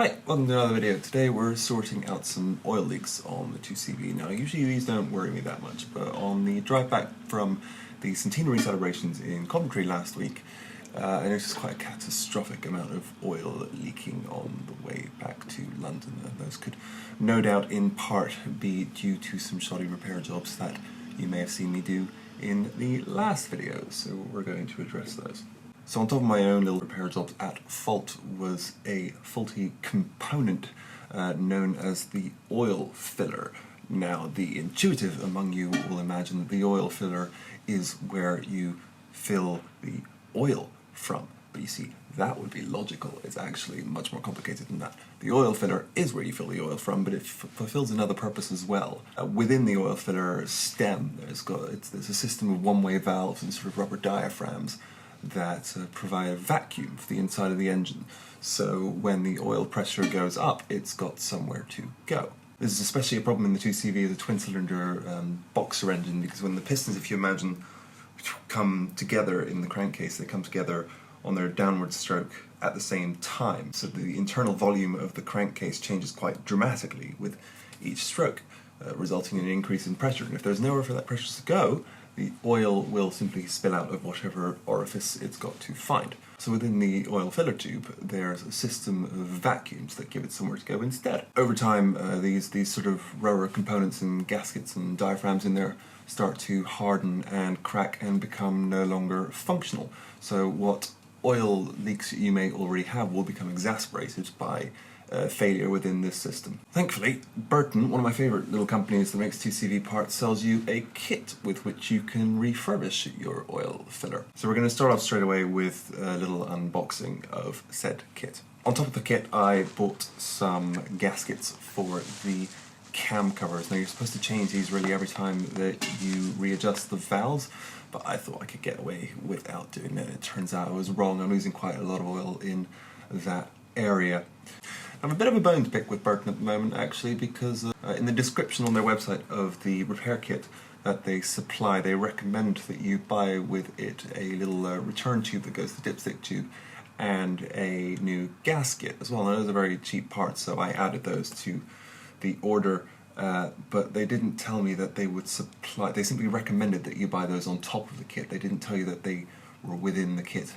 Hi, welcome to another video. Today we're sorting out some oil leaks on the 2CV. Now usually these don't worry me that much, but on the drive back from the centenary celebrations in Coventry last week, I noticed quite a catastrophic amount of oil leaking on the way back to London, and those could no doubt in part be due to some shoddy repair jobs that you may have seen me do in the last video, so we're going to address those. So on top of my own little repair jobs at fault was a faulty component known as the oil filler. Now the intuitive among you will imagine that the oil filler is where you fill the oil from. But you see, that would be logical. It's actually much more complicated than that. The oil filler is where you fill the oil from, but it fulfills another purpose as well. Within the oil filler stem, there's a system of one-way valves and sort of rubber diaphragms that provide a vacuum for the inside of the engine. So when the oil pressure goes up, it's got somewhere to go. This is especially a problem in the 2CV as a twin-cylinder boxer engine, because when the pistons, if you imagine, come together in the crankcase, they come together on their downward stroke at the same time. So the internal volume of the crankcase changes quite dramatically with each stroke, resulting in an increase in pressure. And if there's nowhere for that pressure to go, the oil will simply spill out of whatever orifice it's got to find. So within the oil filler tube, there's a system of vacuums that give it somewhere to go instead. Over time, these sort of rubber components and gaskets and diaphragms in there start to harden and crack and become no longer functional. So what oil leaks you may already have will become exacerbated by failure within this system. Thankfully, Burton, one of my favourite little companies that makes 2CV parts, sells you a kit with which you can refurbish your oil filler. So we're going to start off straight away with a little unboxing of said kit. On top of the kit, I bought some gaskets for the cam covers. Now you're supposed to change these really every time that you readjust the valves, but I thought I could get away without doing that. It turns out I was wrong. I'm losing quite a lot of oil in that area. I have a bit of a bone to pick with Burton at the moment, actually, because in the description on their website of the repair kit that they supply, they recommend that you buy with it a little return tube that goes to the dipstick tube and a new gasket as well. Now, those are very cheap parts, so I added those to the order, but they didn't tell me that they would supply. They simply recommended that you buy those on top of the kit. They didn't tell you that they were within the kit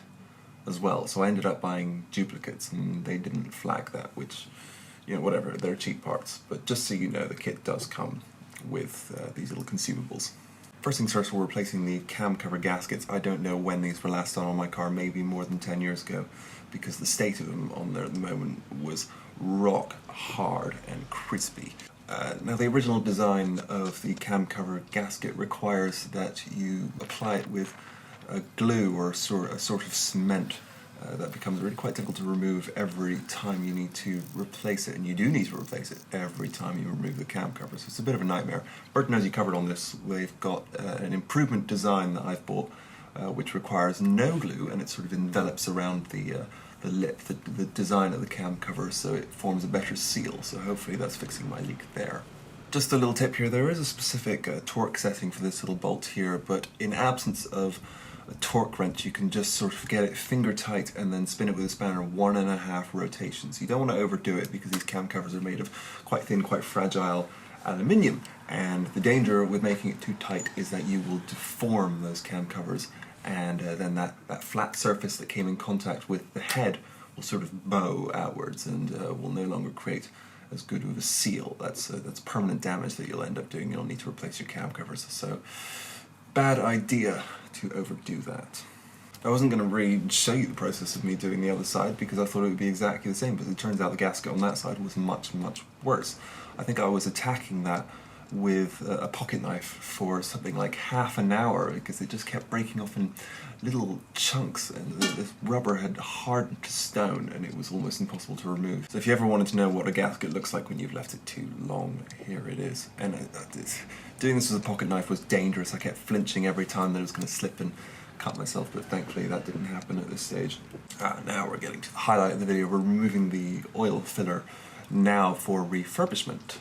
as well, so I ended up buying duplicates and they didn't flag that, which, you know, whatever, they're cheap parts. But just so you know, the kit does come with these little consumables. First things first, we're replacing the cam cover gaskets. I don't know when these were last done on my car, maybe more than 10 years ago, because the state of them on there at the moment was rock hard and crispy. Now the original design of the cam cover gasket requires that you apply it with a glue or a sort of cement that becomes really quite difficult to remove every time you need to replace it, and you do need to replace it every time you remove the cam cover, so it's a bit of a nightmare. Burton has you covered on this. They've got an improvement design that I've bought which requires no glue, and it sort of envelops around the lip, the design of the cam cover, so it forms a better seal, so hopefully that's fixing my leak there. Just a little tip here, there is a specific torque setting for this little bolt here, but in absence of a torque wrench, you can just sort of get it finger tight and then spin it with a spanner 1.5 rotations. You don't want to overdo it because these cam covers are made of quite thin, quite fragile aluminium, and the danger with making it too tight is that you will deform those cam covers, and then that flat surface that came in contact with the head will sort of bow outwards and will no longer create as good of a seal. That's permanent damage that you'll end up doing. You'll need to replace your cam covers, so bad idea to overdo that. I wasn't going to really show you the process of me doing the other side because I thought it would be exactly the same, but it turns out the gasket on that side was much, much worse. I think I was attacking that with a pocket knife for something like half an hour because it just kept breaking off in little chunks, and the rubber had hardened to stone and it was almost impossible to remove. So if you ever wanted to know what a gasket looks like when you've left it too long, here it is. And doing this with a pocket knife was dangerous. I kept flinching every time that I was going to slip and cut myself, but thankfully that didn't happen at this stage. Now we're getting to the highlight of the video. We're removing the oil filler now for refurbishment.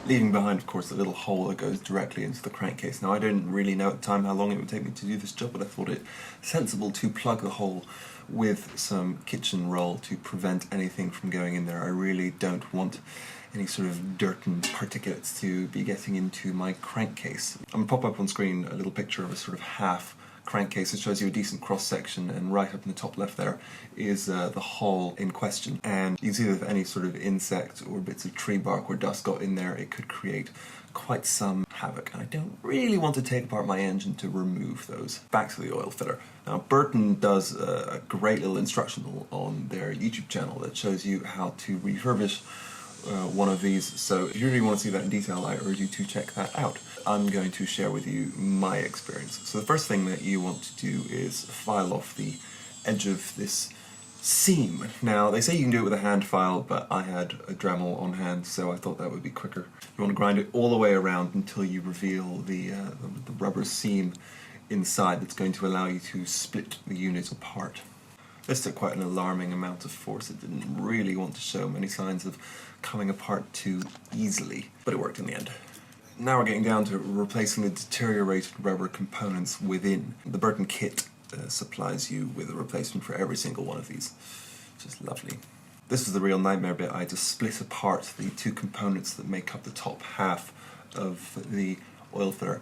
leaving behind, of course, a little hole that goes directly into the crankcase. Now, I didn't really know at the time how long it would take me to do this job, but I thought it sensible to plug the hole with some kitchen roll to prevent anything from going in there. I really don't want any sort of dirt and particulates to be getting into my crankcase. I'm going to pop up on screen a little picture of a sort of half crankcase. It shows you a decent cross section, and right up in the top left there is the hole in question, and you can see that if any sort of insect or bits of tree bark or dust got in there, it could create quite some havoc, and I don't really want to take apart my engine to remove those. Back to the oil filler. Now, Burton does a great little instructional on their YouTube channel that shows you how to refurbish one of these, so if you really want to see that in detail, I urge you to check that out. I'm going to share with you my experience. So the first thing that you want to do is file off the edge of this seam. Now, they say you can do it with a hand file, but I had a Dremel on hand, so I thought that would be quicker. You want to grind it all the way around until you reveal the rubber seam inside that's going to allow you to split the unit apart. This took quite an alarming amount of force. It didn't really want to show many signs of coming apart too easily, but it worked in the end. Now we're getting down to replacing the deteriorated rubber components within. The Burton kit supplies you with a replacement for every single one of these, which is lovely. This is the real nightmare bit. I had to split apart the two components that make up the top half of the oil filler,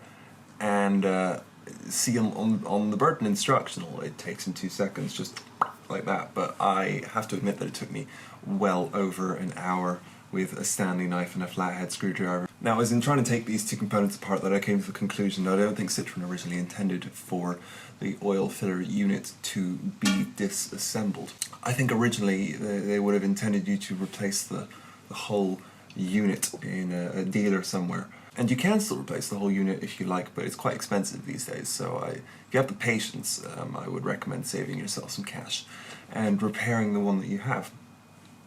and see on the Burton instructional it takes in 2 seconds, just like that, but I have to admit that it took me well over an hour with a Stanley knife and a flathead screwdriver. Now, it was in trying to take these two components apart that I came to the conclusion that I don't think Citroen originally intended for the oil filler unit to be disassembled. I think originally they would have intended you to replace the whole unit in a dealer somewhere. And you can still replace the whole unit if you like, but it's quite expensive these days, so if you have the patience, I would recommend saving yourself some cash and repairing the one that you have.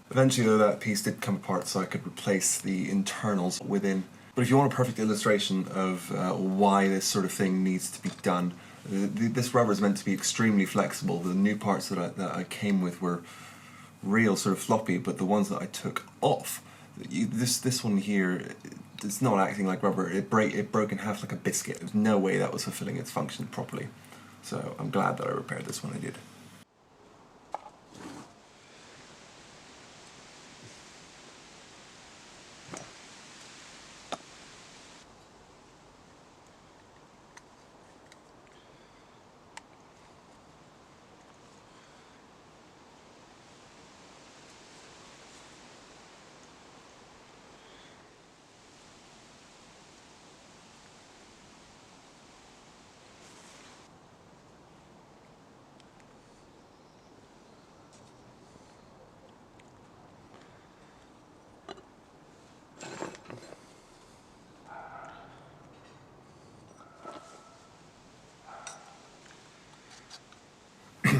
Eventually, though, that piece did come apart so I could replace the internals within. But if you want a perfect illustration of why this sort of thing needs to be done, this rubber is meant to be extremely flexible. The new parts that I came with were real sort of floppy, but the ones that I took off, this one here, it's not acting like rubber. It broke in half like a biscuit. There's no way that was fulfilling its function properly. So I'm glad that I repaired this when I did.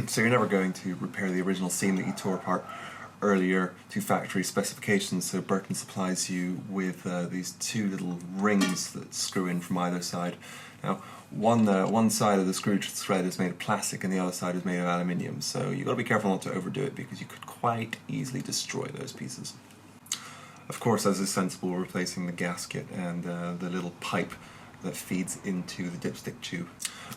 So you're never going to repair the original seam that you tore apart earlier to factory specifications, so Burton supplies you with these two little rings that screw in from either side. Now, one side of the screw thread is made of plastic and the other side is made of aluminium, so you've got to be careful not to overdo it because you could quite easily destroy those pieces. Of course, as is sensible, replacing the gasket and the little pipe that feeds into the dipstick tube.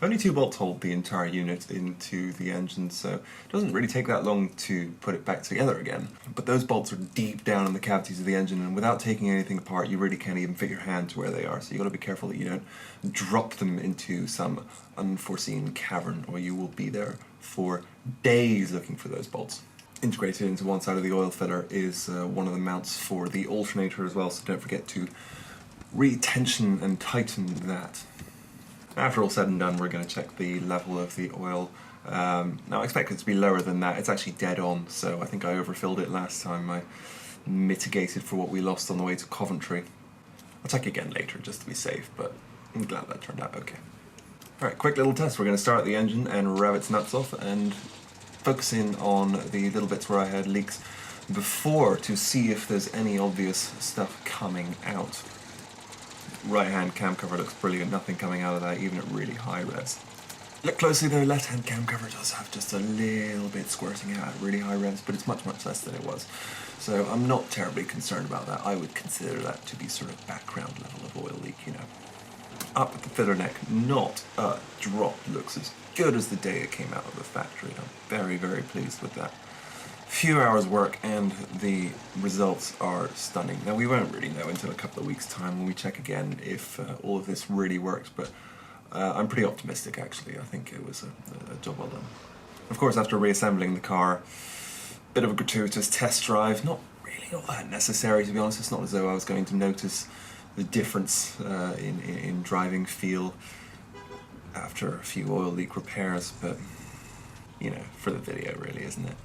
Only 2 bolts hold the entire unit into the engine, so it doesn't really take that long to put it back together again. But those bolts are deep down in the cavities of the engine, and without taking anything apart, you really can't even fit your hand to where they are, so you've got to be careful that you don't drop them into some unforeseen cavern, or you will be there for days looking for those bolts. Integrated into one side of the oil filler is one of the mounts for the alternator as well, so don't forget to re-tension and tighten that. After all said and done, we're going to check the level of the oil. Now, I expect it to be lower than that. It's actually dead on, so I think I overfilled it last time. I mitigated for what we lost on the way to Coventry. I'll check again later just to be safe, but I'm glad that turned out okay. Alright, quick little test. We're going to start the engine and rev its nuts off and focus in on the little bits where I had leaks before to see if there's any obvious stuff coming out. Right hand cam cover looks brilliant, nothing coming out of that, even at really high res. Look closely though, left-hand cam cover does have just a little bit squirting out at really high revs, but it's much less than it was. So I'm not terribly concerned about that. I would consider that to be sort of background level of oil leak, you know. Up at the filler neck, not a drop. Looks as good as the day it came out of the factory. I'm very, very pleased with that. Few hours work and the results are stunning. Now we won't really know until a couple of weeks time when we check again if all of this really works, but I'm pretty optimistic actually. I think it was a job well done. Of course, after reassembling the car, bit of a gratuitous test drive, not really all that necessary to be honest. It's not as though I was going to notice the difference in driving feel after a few oil leak repairs, but you know, for the video really, isn't it?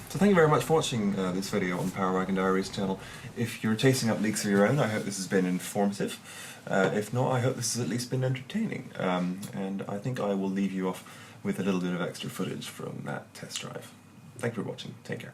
So thank you very much for watching this video on Power Wagon Diaries channel. If you're chasing up leaks of your own, I hope this has been informative. If not, I hope this has at least been entertaining. And I think I will leave you off with a little bit of extra footage from that test drive. Thank you for watching. Take care.